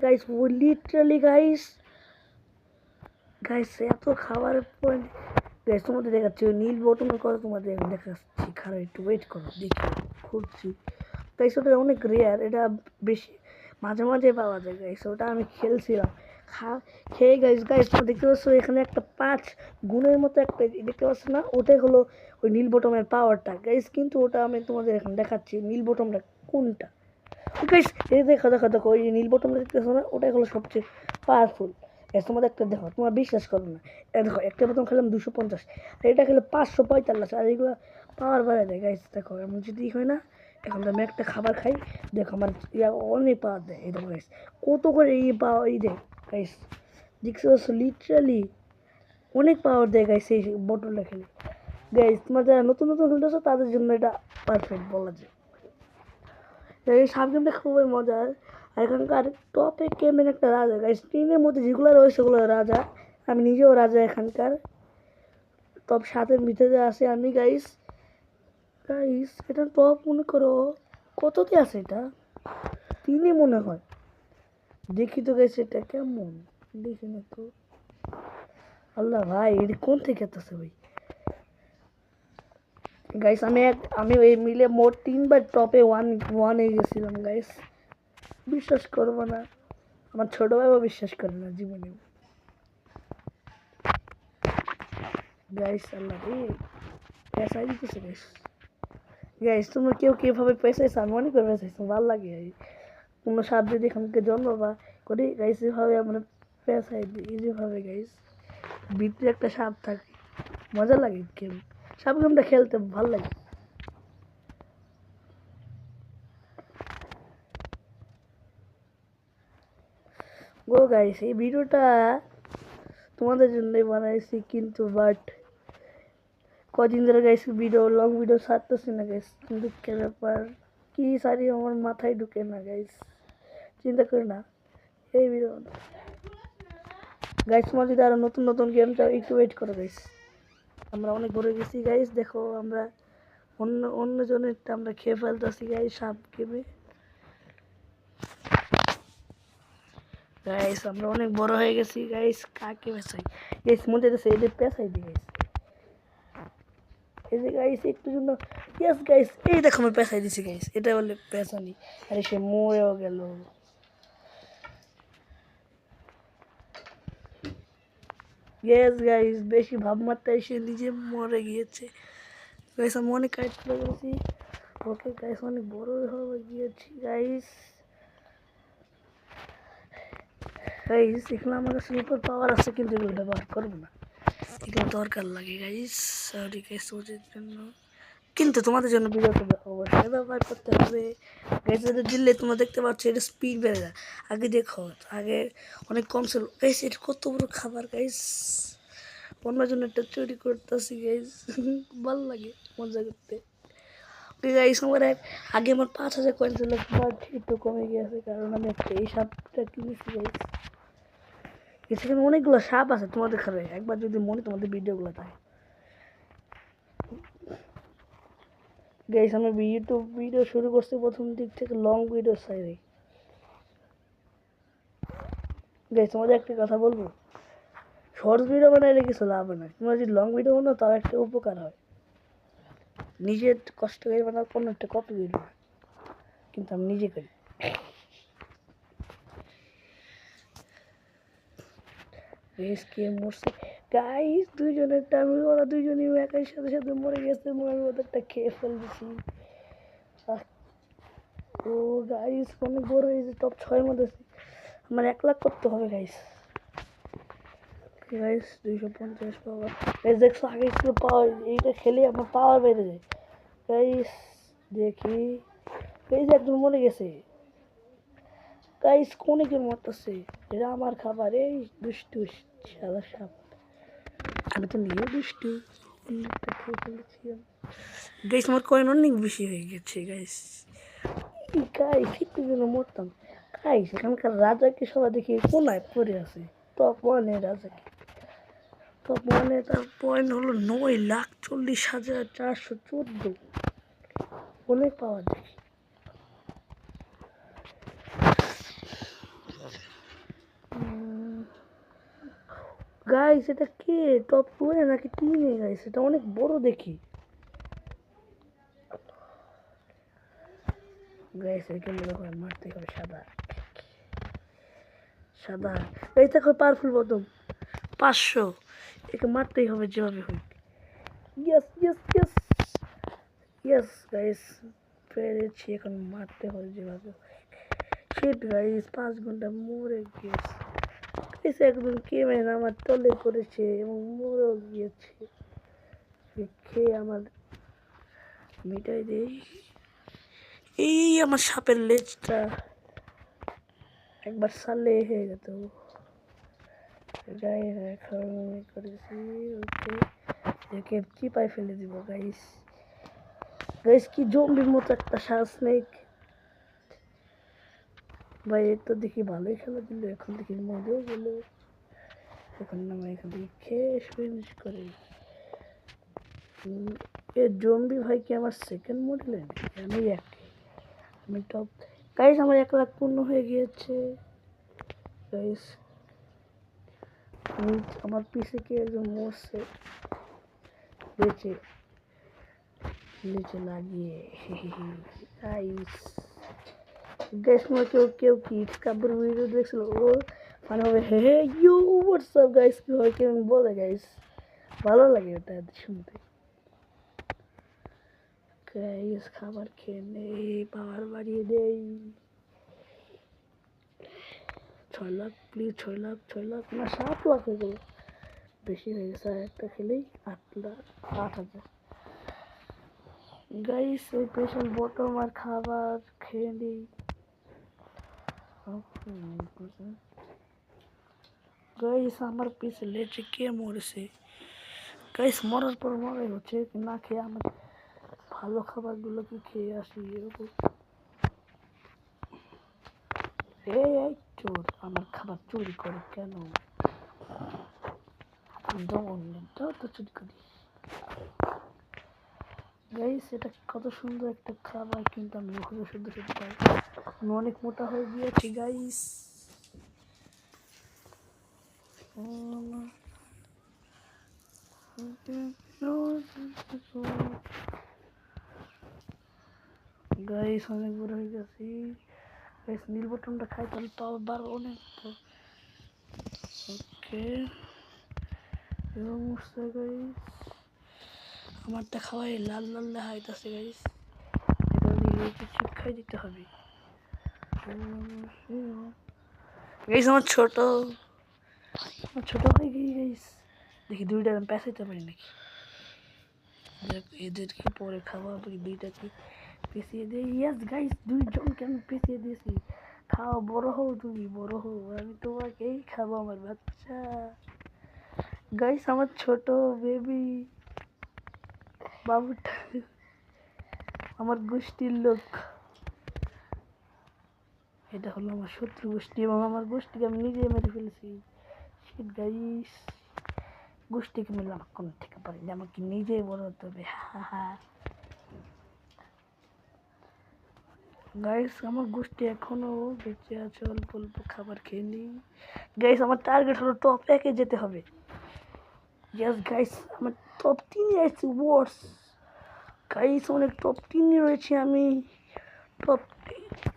Guys ও literally guys এত খাবারের point guys তোমাদের দেখাচ্ছি ওই নীল বটনের কথা তোমাদের দেখাচ্ছি খারাপ একটু ওয়েট করো দেখি খুঁজছি গাইস ওটা অনেক রেয়ার এটা বেশি মাঝে মাঝে পাওয়া যায় গাইস ওটা আমি খেলছিলাম খেয়ে গাইস তোমরা দেখতে পাচ্ছ এখানে একটা 5 গুণের মতো একটা দেখতে পাচ্ছ না ওটাই হলো ওই নীল বটমের পাওয়ারটা গাইস কিন্তু ওটা আমি তোমাদের এখন দেখাচ্ছি নীল বটমটা কোনটা গাইস এই দেখো ওই নীল বটমটা দেখতেছো না ওটাই হলো সবচেয়ে পাওয়ারফুল গাইস তোমাদের একটা দেখো তোমরা বিশ্বাস করো না দেখো একটা বোতল খেলাম 250 আর এটা খেলে 545 আর এগুলো পাওয়ার বাড়ায় দেয় গাইস দেখো এমন যদি হয় না এখন আমি একটা খাবার খাই দেখো আমার অনেক পাওয়ার দেয় এই দেখো গাইস কত করে এই পাওয়ার এই দেয় গাইস দেখছো লিটারালি অনেক পাওয়ার দেয় গাইস এই বোতলটা খেলে গাইস তোমার যারা নতুন খেলতেছো তাদের জন্য এটা পারফেক্ট বলা যায় এই সাব গেমটা খুবই মজার আর এখানকার টপে গেমের একটা রাজা গাইস টিনের মধ্যে যেগুলো রয়েছে সেগুলো রাজা আমি নিজেও রাজা এখানকার টপ 7-এর ভিতরে আছে আমি গাইস এটা টপ মনে করো কততে আছে এটা 3 মনে হয় দেখি তো গাইস এটা কেমন দেখি না তো আল্লাহ ভাই এটা কোন থেকে আসছে ভাই গাইস আমি ওই মিলে মোট 3বার টপে 1 গেছিলাম গাইস বিশ্বাস করবো না আমার ছোট ভাইও বিশ্বাস করে না জীবনে গাইস আল্লাহ রে পয়সা দিতেছে গাইস তোমরা কেউ কিভাবে পয়সাইছো আমি অনেক করে পয়সাইছো ভালো লাগে কোনো সাপ যদি এখানকে জন্ম বা করি গাইস এভাবে আমরা পয়সাই দিই যেভাবে গাইস ভিতরে একটা সাপ থাকে মজা লাগে গেম সাপ গেমটা খেলতে ভালো লাগে গো গাইস এই ভিডিওটা তোমাদের জন্যই বানাইছি কিন্তু বাট কদিন ধরে গাইস ভিডিও লং ভিডিও ছাড়তেছি না গাইস দুঃখের ব্যাপার কি সারি আমার মাথায় ঢুকে না গাইস চিন্তা করি না এই ভিডিও গাইস তোমার যদি আরো নতুন গেম চাও একটু ওয়েট করো গাইস আমরা অনেক ঘুরে গেছি গাইস দেখো আমরা অন্য জনেরটা আমরা খেয়ে ফেলতেছি গাইস সাপ গেমে গাইস আমরা অনেক বড় হয়ে গেছি গাইস কাকে পেছাই গাইস মনে হচ্ছে এদের পেছাই দিই গাইস এই যে গাইস একটু জন্য ইয়েস গাইস এই দেখো আমি পেছাই দিছি গাইস এটা বলে পেছানি আরে সে মরেও গেল ইয়েস গাইস বেশি ভাবমাত্রা এসে নিজে মরে গিয়েছে গাইস আমি অনেক কাজ করে গেছি ওকে গাইস অনেক বড় হয়ে গিয়েছি গাইস গাইস এখানে আমার কাছে সুপার পাওয়ার আছে কিন্তু এগুলো ব্যবহার করবো না এগুলো দরকার লাগে গাইস সরি গাইস ওদের জন্য কিন্তু তোমাদের জন্য ভিডিওটা অবশ্যই ব্যবহার করতে হবে গাইস এটা দিলে তোমরা দেখতে পাচ্ছ এটা স্পিড বেড়ে যায় আগে দেখো আগে অনেক কম ছিল গাইস এটা কত বড় খাবার গাইস অন্য জন্য একটা চুরি করতেছি গাইস ভালো লাগে মজা করতে ওকে গাইস আমার আগে আমার 5000 কয়েন ছিল বাট একটু কমে গিয়েছে কারণ আমি একটা এই সাপটা কিনেছি গাইস এখানে অনেকগুলো সাপ আছে তোমাদের খাবে একবার যদি মনে তোমাদের ভিডিওগুলো থাকে গাইস আমি ইউটিউব ভিডিও শুরু করছি প্রথম দিক থেকে লং ভিডিও চাই গাইস তোমাদের একটা কথা বলবো শর্টস ভিডিও বানাইলে কিছু লাভ না তোমরা যদি লং ভিডিও বানাও তার একটা উপকার হয় নিজের কষ্ট করে বানাও কোনো একটা কপি করি না কিন্তু আমি নিজে করি গাইস কে মরছে গাইস দুইজনেরটা আমি ওরা দুইজনই একই সাথে মরে গেছে আমি ওদেরটা খেয়ে ফেলছি ও গাইস অনেক বড় হয়েছে টপ 6 মধ্যে আমার 1 লাখ করতে হবে গাইস গাইস 250 পাওয়ার গাইস দেখছো আগে ছিল পাওয়ার এইটা খেলে আমার পাওয়ার বেড়ে যায় গাইস দেখি গাইস একজন মরে গেছে গাইস কোনে কেন মরতেছে এটা আমার খাবার এই দুষ্টু শালা সাপ আমি তো নিয়ে দুষ্টু গাইস আমার কয়েন অনেক বেশি হয়ে গেছে গাইস গাইস একটু যেন মরতাম গাইস এখানকার রাজাকে সবাই দেখি কোনায় পড়ে আছে টপ 1 রাজাকে টপ 1 তার পয়েন্ট হলো 9,40,414 অনেক পাওয়া যায় গাইস এটা কে টপ 2 এ নাকি 3 এ গাইস এটা অনেক বড় দেখি গাইস একে মনে হয় মারতে হবে সাদা সাদা এই দেখো পাওয়ারফুল বটম 500 একে মারতেই হবে যেভাবে হোক yes yes yes yes guys পেরেছি এখন মারতে হবে যেভাবে শিট গাইস 5 ঘন্টা মরে গেছে গাইস একদম কেমেন আমার তলে করেছে এবং মরেও গিয়েছে খেয়ে আমার মিটাই দেই এই আমার সাপের লেজটা একবার সারলে হয়ে যেত যাই এখন আমি করেছি ওকে একে চিপাই ফেলে দিব গাইস গাইস কি জম্বির মতো একটা স্নেক ভাই এর তো দেখি ভালোই খেলা দিল এখন দেখি মরেও গেল এখন আমরা এখান থেকে খেয়ে ফিনিশ করি এ জম্বি ভাই কি আমার সেকেন্ড মডেলে আমি একই আমি টপ গাইস আমার 1 লাখ পূর্ণ হয়ে গিয়েছে গাইস আমার পিছে কি একজন মরছে বেঁচে নিচে লাগিয়ে গাইস গাইস মনে কেউ কি কাবুর ভিডিও দেখছিল ও মানে হবে হে হে ইউ হোয়াটসঅ্যাপ গাইস কি হয় কেমন বলে গাইস ভালো লাগে ওটা শুনতে গাইস খাবার খেয়ে নেই পাওয়ার বাড়িয়ে দেই 6 লাখ প্লিজ 6 লাখ না 7 লাখ হয়ে গেল বেশি হয়ে গেছে একটা খেলেই 8,000 গাইস ওই স্পেশাল বটম আর খাবার খেয়ে নিই গাইস আমার পিছে লেজে কে মরেছে গাইস মরার পর মরাই হচ্ছে না খেয়ে আমার ভালো খাবারগুলোকে খেয়ে আসি এরকম এই চোর আমার খাবার চুরি করে কেন দাও তো চুরি করি গাইস এটা কত সুন্দর একটা খাবার কিন্তু আমি ওখানে সুন্দর পাই আমি অনেক মোটা হয়ে গিয়েছি গাইস গাইস অনেক বড় হয়ে গেছি গাইস নীল বটনটা খাই তাহলে তো আবার অনেক ওকে এবং গাইস আমারটা খাওয়াই লাল লাল দেখাইতেছে গাইস এটা শিক্ষাই দিতে হবে গাইস আমার ছোট হয়ে গিয়ে গাইস দেখি দুইটা আমি পেঁচাইতে পারি নাকি এদেরকে পরে খাওয়া দুইটাকে পেঁচিয়ে দিই ইয়েস গাইস দুইজনকে আমি পেঁচিয়ে দিয়েছি খাওয়া বড় হও তুমি বড় হও আমি তোমাকেই খাবো আমার বাচ্চা গাইস আমার ছোট বেবি বাবুটা আমার গোষ্ঠীর লোক এটা হলো আমার শত্রু গোষ্ঠী এবং আমার গোষ্ঠীকে আমি নিজে মেরে ফেলেছি শিট গাইস গোষ্ঠীকে মেরে আমার কোনো থেকে পারি না আমাকে নিজেই বড় হতে হবে গাইস আমার গোষ্ঠী এখনো বেঁচে আছে অল্প অল্প খাবার খেয়ে নিই গাইস আমার টার্গেট হলো টপ 1-এ যেতে হবে ইয়েস গাইস আমার টপ 3-এ আছে ওয়ার্স গাইস অনেক টপ 3-এ রয়েছে আমি টপ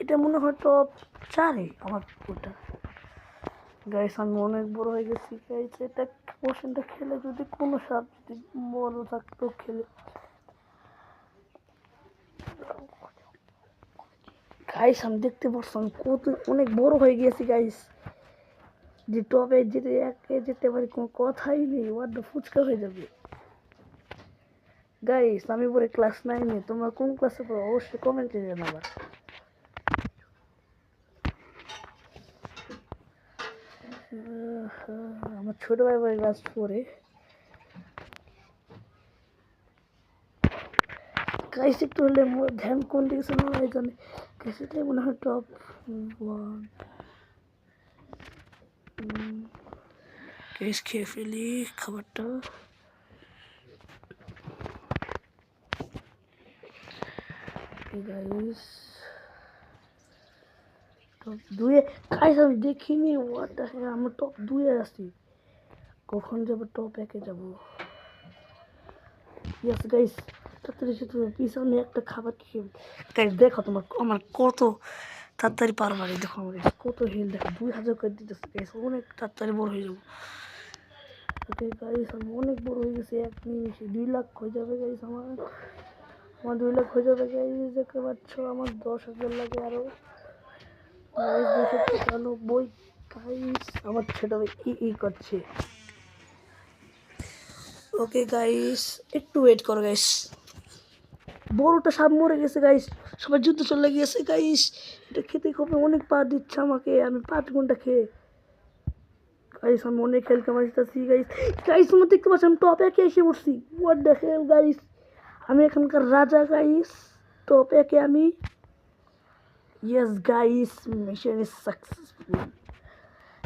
এটা মনে হয় টপ 4-এ আমার ওটা গাইস আমি অনেক বড় হয়ে গেছি গাইস এটা পোর্শনটা খেলে যদি কোনো সাপ যদি বড় থাকতো খেলে গাইস আমি দেখতে পাচ্ছি কত অনেক বড় হয়ে গেছি গাইস যে টপে যেতে পারি কোনো কথাই নেই ওয়ার্ড ফুচকা হয়ে যাবে গাইস আমি পরে ক্লাস 9-এ তোমরা কোন ক্লাসে পড়ো অবশ্যই কমেন্টে জানাবা আমার ছোট ভাই ক্লাস 4-এ গাইস একটু হলে ধ্যান কোন দিকে ছিল জানি গাইস এটাই মনে হয় টপ 1 গাইস খেয়ে ফেলি খাবারটা গাইস টপ 2-এ গাইস আমি দেখিনি হোয়াট দ্য হেল আমরা টপ 2-এ আছি কখন যাবো? টপ একে যাবো। ইয়েস গাইস, তাড়াতাড়ি পিছনে একটা খাবার খেয়ে গাইস দেখো তোমার আমার কত তাড়াতাড়ি পারবারে। দেখো আমার কত হিল, দেখো 2000 করে দিতেছে গাইস, অনেক তাড়াতাড়ি বড় হয়ে যাবো। ওকে গাইস আমি অনেক বড় হয়ে গেছি, 1 নিমিষে 2 লাখ হয়ে যাবে গাইস। আমার 2 লাখ হয়ে যাবে গাইস। দেখতে পাচ্ছ আমার 10,000 লাগে আরো গাইস। 295 গাইস। আমার ছোট ভাই ই করছে। ওকে গাইস একটু ওয়েট করো গাইস। বড়টা সাপ মরে গেছে গাইস, সবাই যুদ্ধ চলে গিয়েছে গাইস। এটা খেতে খুব অনেক পা দিচ্ছে আমাকে, আমি 5 ঘন্টা খেয়ে গাইস আমি অনেক হেল কামাইতেছি গাইস। গাইস তোমরা দেখতে পাচ্ছ আমি টপ একে এসে পড়ছি। হোয়াট দ্য হেল গাইস, আমি এখানকার রাজা গাইস। টপ একে আমি। Yes guys, mission is successful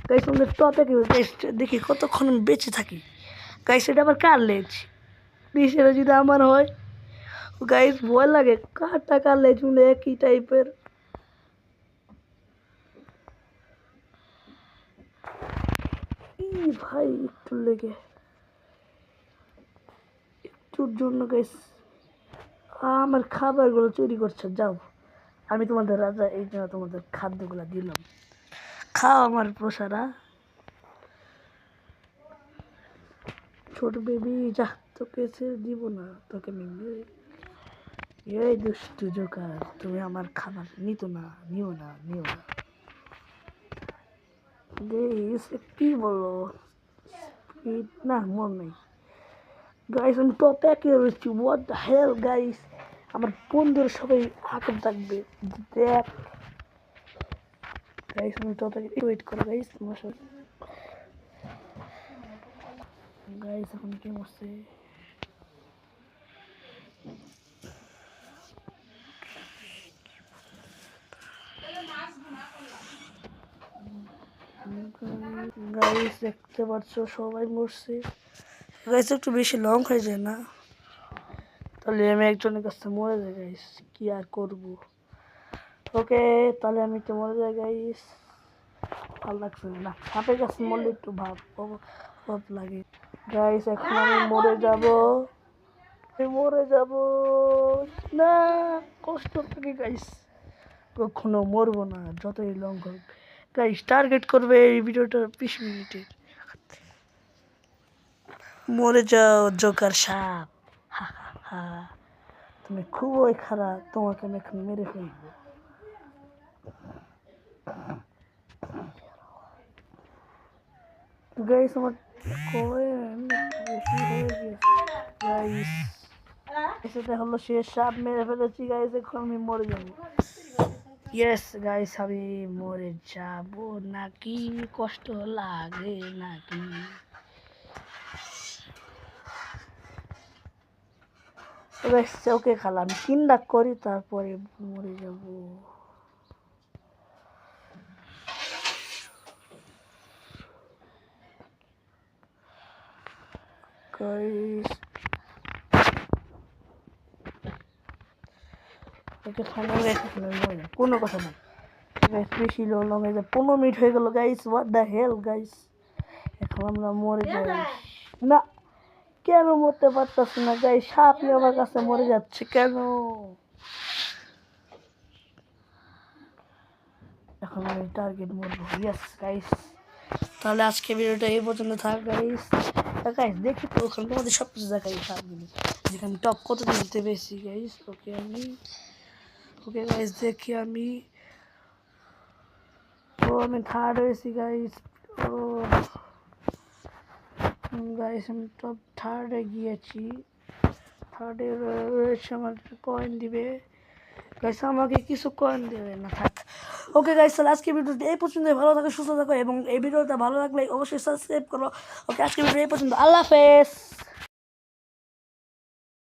guys. আমাদের টপ একে গাইস, দেখি কতক্ষণ আমি বেঁচে থাকি গাইস। এটা আবার কার লেজ? সেটা যদি আমার হয় গাইস ভয় লাগে। কার টাকা লেজ মানে একই টাইপের। ভাই একটু লেগে একটুর জন্য গাইস আমার খাবারগুলো চুরি করছে। যাও, আমি তোমাদের রাজা, এই জন্য তোমাদের খাদ্যগুলো দিলাম, খাও আমার প্রসারা। ছোট বেবি যা, তোকে ছেড়ে দিব না, তোকে আমি এই দুষ্টু জোকার, তুমি আমার খাবার নিও না। গাইস কি বলো? না মন নেই গাইস, আমি টপ একে রয়েছি। হোয়াট দ্য হেল গাইস, আমার বন্ধুরা সবাই আটক থাকবে। দেখ গাইস আমি টপ একে ওয়েট করো গাইস। তোমার সাথে গাইস এখন কি মরছে? গাইস দেখতে পাচ্ছ সবাই মরছে গাইস। একটু বেশি লং হয়ে যায় না? তাহলে আমি একজনের কাছে মরে যাই গাইস, কি আর করব। ওকে তাহলে আমি তো মরে যাই গাইস। ভালো লাগছে না, সাপের কাছে মরলে একটু ভাব লাগে গাইস। এখন আমি মরে যাব, না কষ্ট থাকে গাইস। কখনো মরবো না যতই লং হোক গাইস। টার্গেট করবে এই ভিডিওটা 20 মিনিটে। মরে যাও জোকার সাপ, হা হা হা। তুমি খুবই খারাপ, তোমাকে আমি এখন মেরে ফেলবো। গাইস আমার বেশি হয়ে গেছে গাইস। সেটা হলো সে সাপ মেরে ফেলেছি গাইস, এখন আমি মরে যাবো। ইয়েস গাইস আমি মরে যাব নাকি? কষ্ট লাগে নাকি? ওকে খালাম 3 লাখ করি তারপরে মরে যাব গাইস। ওকে ফাইনাল কোনো কথা নাই গাইস। বেশি লং হয়ে যায়, 15 মিনিট হয়ে গেল guys. What the hell guys, এখন আমরা মরে যাই না। কেন মরতে পারতেছি না গাইস? সাপই আমার কাছে মরে যাচ্ছে কেন? এখন আমি টার্গেট মরবো। ইয়েস গাইস, তাহলে আজকে ভিডিওটা এই পর্যন্ত থাক গাইস। গাইস দেখি তো ওখানে তোমাদের সব কিছু দেখাই সাপগুলো, যেখানে টপ কত দিতে বেশি গাইস। ওকে গাইস দেখি আমি আমি থার্ড হয়েছি গাইস। গাইস আমি টপ থার্ডে গিয়েছি। থার্ডে রয়েছে, আমার কয়েন দিবে গাইস, আমাকে কিছু কয়েন দেবে না থাক। ওকে গাইস তাহলে আজকে ভিডিওটি এই পর্যন্ত। ভালো থাকো, সুস্থ থাকো এবং এই ভিডিওটা ভালো লাগলে অবশ্যই সাবস্ক্রাইব করো। ওকে আজকে ভিডিও এই পর্যন্ত, আল্লাহ হাফেজ।